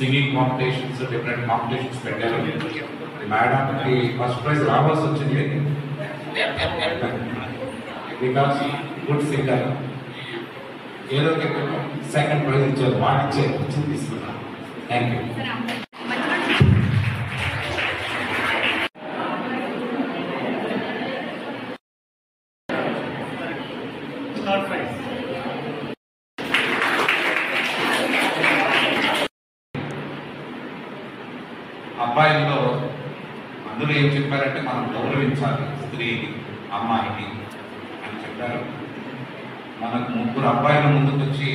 Singing competitions, different competitions పెట్టారు. మేడంకి first prize రావాల్సి వచ్చింది బికాస్ గుడ్ సింగర్. ఏదో సెకండ్ ప్రైజ్ ఇచ్చారు, వాడిచ్చే వచ్చింది తీసుకున్నాను. Thank you. అబ్బాయిల్లో అందులో ఏం చెప్పారంటే మనం గౌరవించాలి స్త్రీని, అమ్మాయిని అని చెప్పారు. మనకు 3 అబ్బాయిల ముందుకు వచ్చి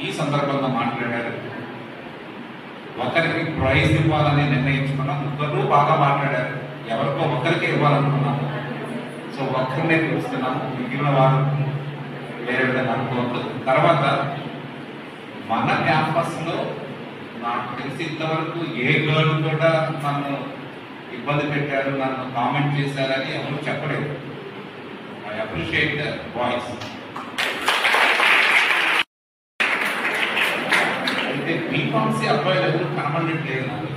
ఈ సందర్భంగా మాట్లాడారు. ఒకరికి ప్రైజ్ ఇవ్వాలని నిర్ణయించుకున్నాం, 3 బాగా మాట్లాడారు. ఎవరికో ఒకరికే ఇవ్వాలనుకున్నాము, సో ఒక్కరినే చూస్తున్నాము. మిగిలిన వారు వేరే విధంగా అనుకోవద్దు. తర్వాత మన క్యాంపస్లో నాకు తెలిసి ఇంతవరకు ఏ గర్ల్ కూడా నన్ను ఇబ్బంది పెట్టారు, నన్ను కామెంట్ చేశారని ఎవరు చెప్పలేదు. I appreciate the voice. అయితే బీకామ్సీ అబ్బాయిలు ఎవరు కనబడట్లేదు నాకు.